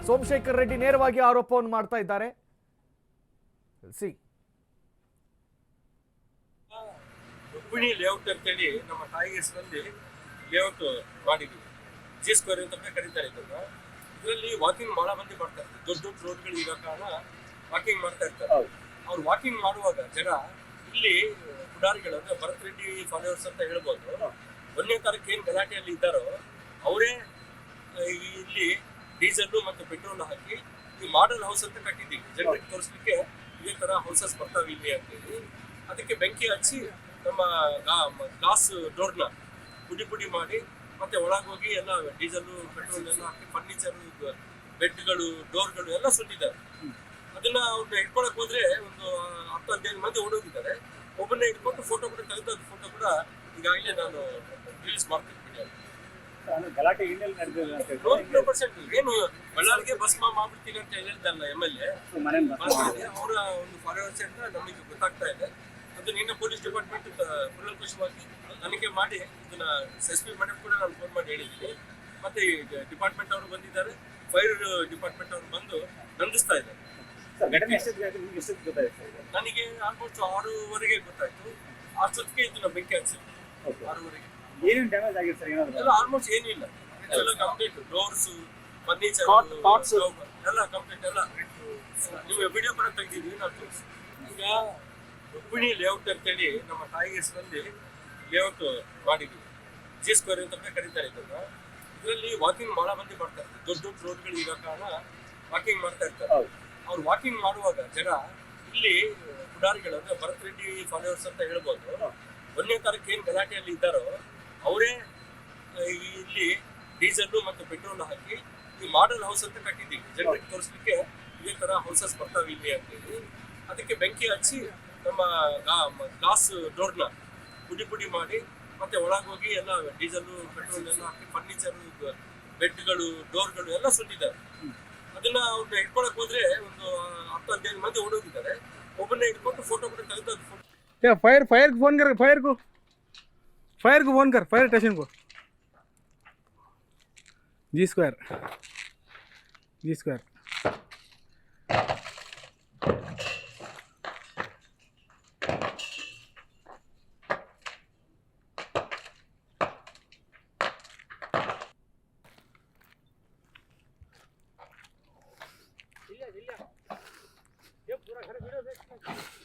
ಸೋಮಶೇಖರ್ ರೆಡ್ಡಿ ನೇರವಾಗಿ ಆರೋಪವನ್ನು ಮಾಡ್ತಾ ಇದ್ದಾರೆ. ಸಿ ರುಕ್ಮಿಣಿ ಲೇಔಟ್ ಅಂತೇಳಿ ನಮ್ಮ ತಾಯಿ ಹೆಸರಲ್ಲಿ ಲೇಔಟ್ ಮಾಡಿದ್ವಿ. ಜಿ ಸ್ಕ್ವೇರ್ ಅಂತ ಕರೀತಾರೆ ಇದನ್ನ. ಇದರಲ್ಲಿ ವಾಕಿಂಗ್ ಬಹಳ ಮಂದಿ ಮಾಡ್ತಾರೆ. ದೊಡ್ಡ ದೊಡ್ಡ ರೋಡ್ಗಳು ಇರೋ ಕಾರಣ ವಾಕಿಂಗ್ ಮಾಡ್ತಾ ಇರ್ತಾರೆ. ಅವ್ರು ವಾಕಿಂಗ್ ಮಾಡುವಾಗ ಜನ ಇಲ್ಲಿ ಪುಡಾರಿಗಳು ಅಂದ್ರೆ ಭರತ್ ರೆಡ್ಡಿ ಫಾಲೋವರ್ಸ್ ಅಂತ ಹೇಳ್ಬೋದು, 1ನೇ ತಾರೀಕು ಏನ್ ಗಲಾಟೆಯಲ್ಲಿ ಇದ್ದಾರೋ ಅವರೇ ಇಲ್ಲಿ ಡೀಸೆಲ್ ಮತ್ತು ಪೆಟ್ರೋಲ್ ಹಾಕಿ ಈ ಮಾಡಲ್ ಹೌಸ್ ಅಂತ ಕಟ್ಟಿದ್ದೀವಿ. ಜನರಿಗೆ ತೋರಿಸ್ಲಿಕ್ಕೆ ಇದೇ ತರ ಹೌಸಸ್ ಬರ್ತಾವೆ ಇಲ್ಲಿ ಅಂತೇಳಿ ಅದಕ್ಕೆ ಬೆಂಕಿ ಹಚ್ಚಿ ನಮ್ಮ ಗ್ಲಾಸ್ ಡೋರ್ನ ಪುಡಿ ಮಾಡಿ ಮತ್ತೆ ಒಳಗೋಗಿ ಎಲ್ಲ ಡೀಸೆಲ್ ಪೆಟ್ರೋಲ್ ಎಲ್ಲ ಹಾಕಿ ಫರ್ನಿಚರ್ ಬೆಡ್ಗಳು ಡೋರ್ಗಳು ಎಲ್ಲ ಸುಟ್ಟಿದ್ದಾರೆ. ಅದನ್ನ ಅವ್ರನ್ನ ಇಟ್ಕೊಳಕ್ ಹೋದ್ರೆ ಒಂದು 10-15 ಮಂದಿ ಓಡೋಗಿದ್ದಾರೆ. ಒಬ್ಬನ್ನ ಇಟ್ಕೊಂಡು ಫೋಟೋ ಕೂಡ ತೆಗೆದ ಫೋಟೋ ಕೂಡ ಈಗಾಗಲೇ ನಾನು ರಿಲೀಸ್ ಮಾಡ್ತೀನಿ. ಗಲಾಟೆ ಏನೆಲ್ಲ ನಡೆದಿದೆ 100% ಏನು ಬಳ್ಳಾರಿಗೆ ಭಸ್ಮ ಮಾಡ್ಬಿಡ್ತೀನಿ ಅಂತ ಹೇಳಿದ್ದಲ್ಲ MLA ಅವರ ಒಂದು ಫಾಲೋವರ್ಸ್ ಅಂತ ನಮಗೆ ಗೊತ್ತಾಗ್ತಾ ಇದೆ. ಅದು ನಿನ್ನ ಪೊಲೀಸ್ ಡಿಪಾರ್ಟ್ಮೆಂಟ್ ಕೂಲಂಕುಷವಾಗಿ ತನಿಖೆ ಮಾಡಿ ಇದನ್ನ SP ಮೇಡಮ್ ಕೂಡ ನಾನು ಫೋನ್ ಮಾಡಿ ಹೇಳಿದ್ದೀನಿ. ಮತ್ತೆ ಡಿಪಾರ್ಟ್ಮೆಂಟ್ ಅವರು ಬಂದಿದ್ದಾರೆ, ಫೈರ್ ಡಿಪಾರ್ಟ್ಮೆಂಟ್ ಅವರು ಬಂದು ನಂದಿಸ್ತಾ ಇದ್ದಾರೆ. ನನಗೆ ಆಲ್ಮೋಸ್ಟ್ 6:00ವರೆಗೆ ಗೊತ್ತಾಯ್ತು. ಅಷ್ಟೊತ್ತಿಗೆ ಇದನ್ನ ಬೆಂಕಿ ಹಚ್ಚಿದೆ. 6:00ವರೆಗೆ ಏನೇನು ಡ್ಯಾಮೇಜ್ ಆಗಿದೆ ಸರ್? ಎಲ್ಲ ಆಲ್ಮೋಸ್ಟ್ ಏನಿಲ್ಲ, ಎಲ್ಲ ಕಂಪ್ಲೀಟ್ ಡೋರ್ಸ್ ಫರ್ನಿಚರ್ ಎಲ್ಲ ಕಂಪ್ಲೀಟ್ ಎಲ್ಲ ನೀವು ವಿಡಿಯೋ ಕೂಡ ತೆಗೆದಿದ್ವಿ ನಾವು ತೋರಿಸಿ. ಈಗ ರುಕ್ಮಿಣಿ ಲೇಔಟ್ ಅಂತೇಳಿ ನಮ್ಮ ತಾಯಿ ಹೆಸರಲ್ಲಿ ಲೇಔಟ್ ಮಾಡಿದ್ವಿ. ಜಿ ಸ್ಕ್ವೇರ್ ಅಂತ ಕರೀತಾರೆ ಇದನ್ನ. ಇದರಲ್ಲಿ ವಾಕಿಂಗ್ ಬಹಳ ಮಂದಿ ಮಾಡ್ತಾರೆ. ದೊಡ್ಡ ದೊಡ್ಡ ರೋಡ್ಗಳು ಇರೋ ಕಾರಣ ವಾಕಿಂಗ್ ಮಾಡ್ತಾ ಇರ್ತಾರೆ. ಅವ್ರು ವಾಕಿಂಗ್ ಮಾಡುವಾಗ ಜನ ಇಲ್ಲಿ ಪುಡಾರಿಗಳು ಅಂದ್ರೆ ಭರತ್ ರೆಡ್ಡಿ ಫಾಲೋವರ್ಸ್ ಅಂತ ಹೇಳ್ಬೋದು, 1ನೇ ತಾರೀಕು ಏನ್ ಗಲಾಟೆಯಲ್ಲಿ ಇದ್ದಾರೋ ಅವರೇ ಇಲ್ಲಿ ಡೀಸೆಲ್ ಮತ್ತು ಪೆಟ್ರೋಲ್ ಹಾಕಿ ಈ ಮಾಡಲ್ ಹೌಸ್ ಅಂತ ಕಟ್ಟಿದ್ದೀವಿ. ಜನರಿಗೆ ತೋರಿಸ್ಲಿಕ್ಕೆ ಇದೇ ತರ ಹೌಸಸ್ ಬರ್ತಾವೆ ಇಲ್ಲಿ ಅಂತೇಳಿ ಅದಕ್ಕೆ ಬೆಂಕಿ ಹಚ್ಚಿ ನಮ್ಮ ಗ್ಲಾಸ್ ಡೋರ್ನ ಪುಡಿ ಮಾಡಿ ಮತ್ತೆ ಒಳಗೋಗಿ ಎಲ್ಲ ಡೀಸೆಲ್ ಪೆಟ್ರೋಲ್ ಎಲ್ಲ ಹಾಕಿ ಫರ್ನಿಚರ್ ಬೆಡ್ಗಳು ಡೋರ್ಗಳು ಎಲ್ಲ ಸುಟ್ಟಿದ್ದಾರೆ. ಅದನ್ನ ಅವ್ರನ್ನ ಇಟ್ಕೊಳಕ್ ಹೋದ್ರೆ ಒಂದು 10-15 ಮಂದಿ ಓಡೋಗಿದ್ದಾರೆ. ಒಬ್ಬನ್ನ ಇಟ್ಕೊಂಡು ಫೋಟೋ ಕೂಡ ತೆಗೆದ फायर फायर को फोन कर, फायर को फोन कर, फायर स्टेशन को। जी स्क्वायर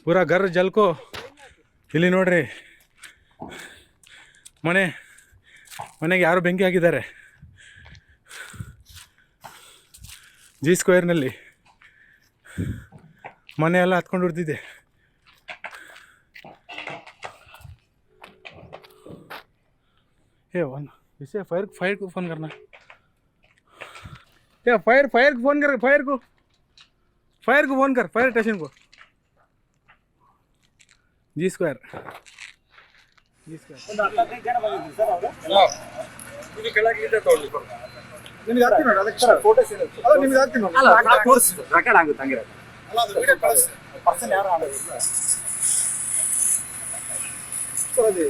पूरा घर जल को ಇಲ್ಲಿ ನೋಡ್ರಿ, ಮನೆಗೆ ಯಾರು ಬೆಂಕಿ ಹಾಕಿದ್ದಾರೆ. ಜಿ ಸ್ಕ್ವೇರ್ನಲ್ಲಿ ಮನೆ ಎಲ್ಲ ಹತ್ಕೊಂಡು ಬಿಡ್ತಿದೆ. इसे फायर को फोन करना। फायर को फोन कर, फायर को फोन कर, फायर स्टेशन को। जी स्क्वायर ಇದು ಕೆಳಗಿಂದ ತಗೊಳ್ಳಿ. ನಿಮಗೆ ಹಾಕ್ತೀನಿ ನೋಡಿ, ಅದಕ್ಕೆ ಫೋಟೋಸ್ ಇರುತ್ತೆ. ಅಲ್ಲ ನಿಮಗೆ ಹಾಕ್ತೀನಿ ನೋಡಿ. ಅಲ್ಲ ರೆಕಾರ್ಡ್ ಆಗುತ್ತೆ ಹಂಗೆ. ಅಲ್ಲ ಅದು ವಿಡಿಯೋ ಕಳಿಸಿ. ಪರ್ಸನ್ ಯಾರು ಆಗೋದಿಲ್ಲ ಸರ್. ಅದು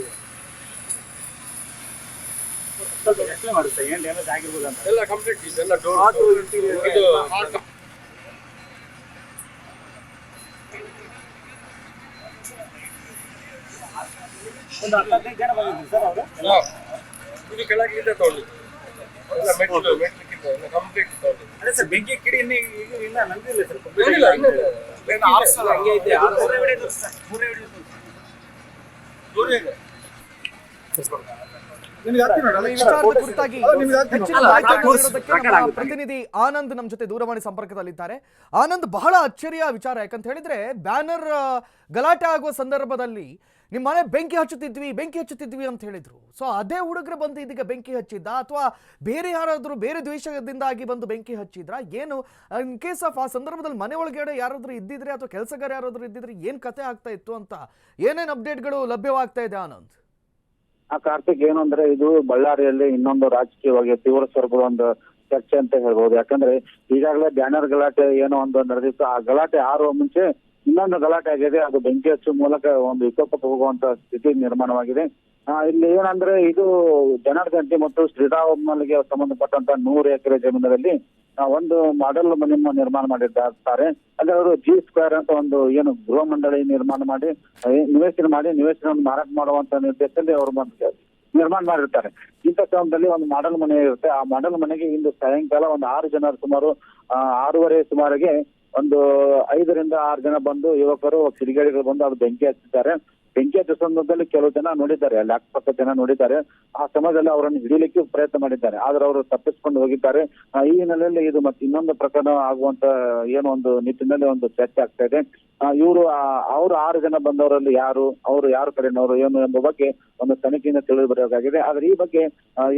ಸ್ವಲ್ಪ ಎಕ್ಸ್ಪ್ಲೇನ್ ಮಾಡಿ ಸರ್, ಏನು ಡ್ಯಾಮೇಜ್ ಆಗಿರ್ಬೋದು ಅಂತ. ಎಲ್ಲ ಕಂಪ್ಲೀಟ್ ಇದೆಲ್ಲ ಡೋರ್ ಇದು ಒಂದು 15 ಜನ ಬಂದಿದ್ರು ಸರ್ ಅವರು. ಇದು ಕೆಳಗಿಂದ ತಗೊಳ್ಳಿ. ಎಲ್ಲ ಮೆಟ್ಲಿಕ್ಕಿಂತ ಎಲ್ಲ ಕಂಪ್ಲೀಟ್ ತಗೊಳ್ಳಿ. ಅದೇ ಸರ್, ಬೆಂಕಿ ಕಿಡಿ ಇಲ್ಲ ನಂದಿಲ್ಲ ಸರ್. ಇಲ್ಲ ಹಂಗೆ ಇದೆ. ಮೂರೇ ವಿಡಿಯೋ ದೂರ ಇದೆ. ಪ್ರತಿನಿಧಿ ಆನಂದ್ ನಮ್ಮ ಜೊತೆ ದೂರವಾಣಿ ಸಂಪರ್ಕದಲ್ಲಿದ್ದಾರೆ. ಆನಂದ್, ಬಹಳ ಅಚ್ಚರಿಯ ವಿಚಾರ, ಯಾಕಂತ ಹೇಳಿದ್ರೆ ಬ್ಯಾನರ್ ಗಲಾಟೆ ಆಗುವ ಸಂದರ್ಭದಲ್ಲಿ ನಿಮ್ಮ ಮನೆ ಬೆಂಕಿ ಹಚ್ಚುತ್ತಿದ್ವಿ ಅಂತ ಹೇಳಿದ್ರು. ಸೊ ಅದೇ ಹುಡುಗರು ಬಂದು ಇದೀಗ ಬೆಂಕಿ ಹಚ್ಚಿದ್ದ, ಅಥವಾ ಬೇರೆ ಯಾರಾದ್ರೂ ಬೇರೆ ದ್ವೇಷದಿಂದಾಗಿ ಬಂದು ಬೆಂಕಿ ಹಚ್ಚಿದ್ರ ಏನು? ಇನ್ ಕೇಸ್ ಆಫ್ ಆ ಸಂದರ್ಭದಲ್ಲಿ ಮನೆ ಒಳಗಡೆ ಯಾರಾದ್ರೂ ಇದ್ದಿದ್ರೆ ಅಥವಾ ಕೆಲಸಗಾರ ಯಾರಾದ್ರೂ ಇದ್ದಿದ್ರೆ ಏನ್ ಕತೆ ಆಗ್ತಾ ಇತ್ತು ಅಂತ ಏನೇನ್ ಅಪ್ಡೇಟ್ಗಳು ಲಭ್ಯವಾಗ್ತಾ ಇದೆ ಆನಂದ್? ಕಾರ್ತಿಕ್, ಏನು ಅಂದ್ರೆ ಇದು ಬಳ್ಳಾರಿಯಲ್ಲಿ ಇನ್ನೊಂದು ರಾಜಕೀಯವಾಗಿ ತೀವ್ರ ಸ್ವರೂಪದ ಒಂದು ಚರ್ಚೆ ಅಂತ ಹೇಳ್ಬೋದು. ಯಾಕಂದ್ರೆ ಈಗಾಗಲೇ ಬ್ಯಾನರ್ ಗಲಾಟೆ ಏನೋ ಒಂದು ನಡೆದಿತ್ತು. ಆ ಗಲಾಟೆ ಆರುವ ಮುಂಚೆ ಇನ್ನೊಂದು ಗಲಾಟೆ ಆಗಿದೆ. ಅದು ಬೆಂಕಿ ಹಚ್ಚುವ ಮೂಲಕ ಒಂದು ವಿಕೋಪಕ್ಕೆ ಹೋಗುವಂತ ಸ್ಥಿತಿ ನಿರ್ಮಾಣವಾಗಿದೆ. ಇಲ್ಲಿ ಏನಂದ್ರೆ ಇದು ಜನಾರ್ದನ್ ರೆಡ್ಡಿ ಮತ್ತು ಶ್ರೀರಾಮಲ್ಗೆ ಸಂಬಂಧಪಟ್ಟಂತ 100 ಎಕರೆ ಜಮೀನಲ್ಲಿ ಒಂದು ಮಾಡೆಲ್ ಮನೆ ನಿರ್ಮಾಣ ಮಾಡಿದ್ದಾರೆ. ಅದೇ ಅವರು ಜಿ ಸ್ಕ್ವೇರ್ ಅಂತ ಒಂದು ಏನು ಗೃಹ ಮಂಡಳಿ ನಿರ್ಮಾಣ ಮಾಡಿ ನಿವೇಶನವನ್ನು ಮಾರಾಟ ಮಾಡುವಂತ ನಿರ್ದೇಶನದಲ್ಲಿ ಅವರು ನಿರ್ಮಾಣ ಮಾಡಿರ್ತಾರೆ. ಇಂಥ ಸಮಯದಲ್ಲಿ ಒಂದು ಮಾಡೆಲ್ ಮನೆ ಇರುತ್ತೆ. ಆ ಮಾಡೆಲ್ ಮನೆಗೆ ಇಂದು ಸಾಯಂಕಾಲ ಒಂದು 6 ಜನ ಸುಮಾರು 6:30 ಸುಮಾರಿಗೆ ಒಂದು 5 ರಿಂದ 6 ಜನ ಬಂದು ಯುವಕರು ಕಿಡಿಗೇಡಿಗಳು ಬಂದು ಅದು ಬೆಂಕಿ ಹಚ್ಚಿದ್ದಾರೆ. ಬೆಂಕಿ ಹಚ್ಚುವ ಸಂದರ್ಭದಲ್ಲಿ ಕೆಲವು ಜನ ನೋಡಿದ್ದಾರೆ, ಅಲ್ಲಿ ಅಕ್ಕಪಕ್ಕ ಜನ ನೋಡಿದ್ದಾರೆ. ಆ ಸಮಯದಲ್ಲಿ ಅವರನ್ನು ಹಿಡಿಯಲಿಕ್ಕೆ ಪ್ರಯತ್ನ ಮಾಡಿದ್ದಾರೆ, ಆದ್ರೆ ಅವರು ತಪ್ಪಿಸ್ಕೊಂಡು ಹೋಗಿದ್ದಾರೆ. ಈ ಹಿನ್ನೆಲೆಯಲ್ಲಿ ಇದು ಮತ್ತೆ ಇನ್ನೊಂದು ಪ್ರಕರಣ ಆಗುವಂತ ಏನೋ ಒಂದು ನಿಟ್ಟಿನಲ್ಲಿ ಒಂದು ಚರ್ಚೆ ಆಗ್ತಾ ಇದೆ. ಅವರು 6 ಜನ ಬಂದವರಲ್ಲಿ ಅವರು ಯಾರು ಕಡೆನವರು ಏನು ಎಂಬ ಬಗ್ಗೆ ಒಂದು ತನಿಖೆಯಿಂದ ತಿಳಿದು ಬರಬೇಕಾಗಿದೆ. ಆದ್ರೆ ಈ ಬಗ್ಗೆ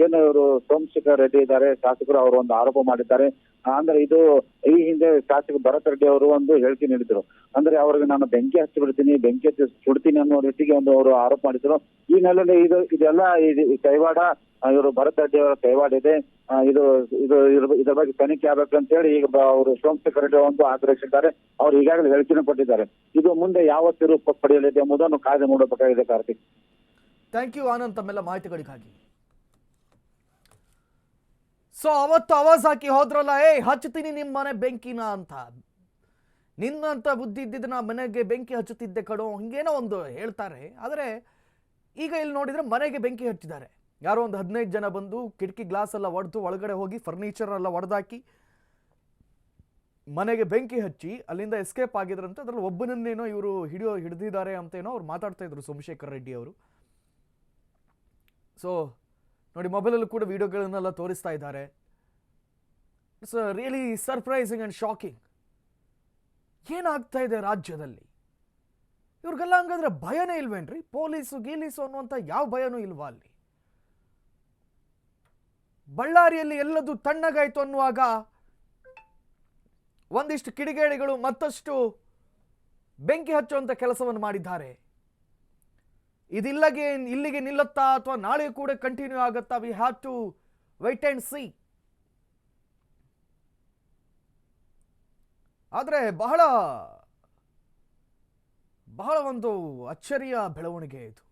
ಏನು ಇವರು ಸೋಮಶೇಖರ್ ರೆಡ್ಡಿ ಇದ್ದಾರೆ ಶಾಸಕರು, ಅವರು ಒಂದು ಆರೋಪ ಮಾಡಿದ್ದಾರೆ. ಅಂದ್ರೆ ಇದು ಈ ಹಿಂದೆ ಶಾಸಕ ಭರತ್ ರೆಡ್ಡಿ ಅವರು ಒಂದು ಹೇಳಿಕೆ ನೀಡಿದ್ರು. ಅಂದ್ರೆ ಅವ್ರಿಗೆ ನಾನು ಬೆಂಕಿ ಹಚ್ಚಿ ಬಿಡ್ತೀನಿ, ಬೆಂಕಿ ಹಚ್ಚಿ ಸುಡ್ತೀನಿ ಅನ್ನೋ ರೀತಿಗೆ ಒಂದು ಆರೋಪ ಮಾಡಿದ್ರು. ಈ ನೆಲೆಯಲ್ಲಿ ಇದೆಲ್ಲ ಕೈವಾಡ, ಇವರು ಭರತ್ ರೆಡ್ಡಿ ಅವರ ಕೈವಾಡ ಇದೆ. ಇದ್ರ ಬಗ್ಗೆ ತನಿಖೆ ಆಗ್ಬೇಕಂತ ಹೇಳಿ ಈಗ ಅವರು ಸೋಮಶೇಖರ್ ರೆಡ್ಡಿ ಒಂದು ಆಗ್ರಹಿಸಿದ್ದಾರೆ. ಅವ್ರು ಈಗಾಗಲೇ ಹೇಳಿಕೆಯನ್ನು ಕೊಟ್ಟಿದ್ದಾರೆ. ಇದು ಮುಂದೆ ಯಾವ ರೂಪ ಪಡೆಯಲಿದೆ ಎಂಬುದನ್ನು ಕಾಯ್ದೆ ನೋಡಬೇಕಾಗಿದೆ. ಕಾರ್ತಿಕ್, ಥ್ಯಾಂಕ್ ಯು ಆನಂದ್ ತಮ್ಮೆಲ್ಲ ಮಾಹಿತಿಗಳಿಗಾಗಿ. ಸೊ ಅವತ್ತು ಆವಾಜ್ ಹಾಕಿ ಹೋದ್ರಲ್ಲ, ಹಚ್ಚುತ್ತೀನಿ ನಿಮ್ಮ ಮನೆ ಬೆಂಕಿನ ಅಂತ, ನಿನ್ನಂತ ಬುದ್ಧಿ ಇದ್ದಿದ್ದನ್ನ ಮನೆಗೆ ಬೆಂಕಿ ಹಚ್ಚುತ್ತಿದ್ದೆ ಕಣೋ, ಹಿಂಗೇನೋ ಒಂದು ಹೇಳ್ತಾರೆ. ಆದರೆ ಈಗ ಇಲ್ಲಿ ನೋಡಿದ್ರೆ ಮನೆಗೆ ಬೆಂಕಿ ಹಚ್ಚಿದ್ದಾರೆ. ಯಾರೋ ಒಂದು 15 ಜನ ಬಂದು ಕಿಟಕಿ ಗ್ಲಾಸ್ ಎಲ್ಲ ಒಡೆದು ಒಳಗಡೆ ಹೋಗಿ ಫರ್ನಿಚರ್ ಎಲ್ಲ ಒಡೆದಾಕಿ ಮನೆಗೆ ಬೆಂಕಿ ಹಚ್ಚಿ ಅಲ್ಲಿಂದ ಎಸ್ಕೇಪ್ ಆಗಿದ್ರಂತೆ. ಅದ್ರಲ್ಲಿ ಒಬ್ಬನನ್ನೇನೋ ಇವರು ಹಿಡಿದಿದ್ದಾರೆ ಅಂತೇನೋ ಅವ್ರು ಮಾತಾಡ್ತಾ ಇದ್ರು ಸೋಮಶೇಖರ್ ರೆಡ್ಡಿ ಅವರು. ಸೊ ನೋಡಿ, ಮೊಬೈಲಲ್ಲೂ ಕೂಡ ವಿಡಿಯೋಗಳನ್ನೆಲ್ಲ ತೋರಿಸ್ತಾ ಇದ್ದಾರೆ. It's really surprising and shocking. ಏನಾಗ್ತಾ ಇದೆ ರಾಜ್ಯದಲ್ಲಿ? ಇವ್ರಿಗೆಲ್ಲ ಹಂಗಂದ್ರೆ ಭಯನೇ ಇಲ್ವೇನ್ರಿ? ಪೊಲೀಸು ಗೀಲೀಸು ಅನ್ನುವಂಥ ಯಾವ ಭಯನೂ ಇಲ್ವಾ ಅಲ್ಲಿ? ಬಳ್ಳಾರಿಯಲ್ಲಿ ಎಲ್ಲದು ತಣ್ಣಗಾಯ್ತು ಅನ್ನುವಾಗ ಒಂದಿಷ್ಟು ಕಿಡಿಗೇಡಿಗಳು ಮತ್ತಷ್ಟು ಬೆಂಕಿ ಹಚ್ಚುವಂಥ ಕೆಲಸವನ್ನು ಮಾಡಿದ್ದಾರೆ. ಇಲ್ಲಿಗೆ ನಿಲ್ಲುತ್ತಾ ಅಥವಾ ನಾಳೆ ಕೂಡ ಕಂಟಿನ್ಯೂ ಆಗುತ್ತಾ? We have to wait and see. ಆದರೆ ಬಹಳ ಒಂದು ಅಚ್ಚರಿಯ ಬೆಳವಣಿಗೆ ಇದು.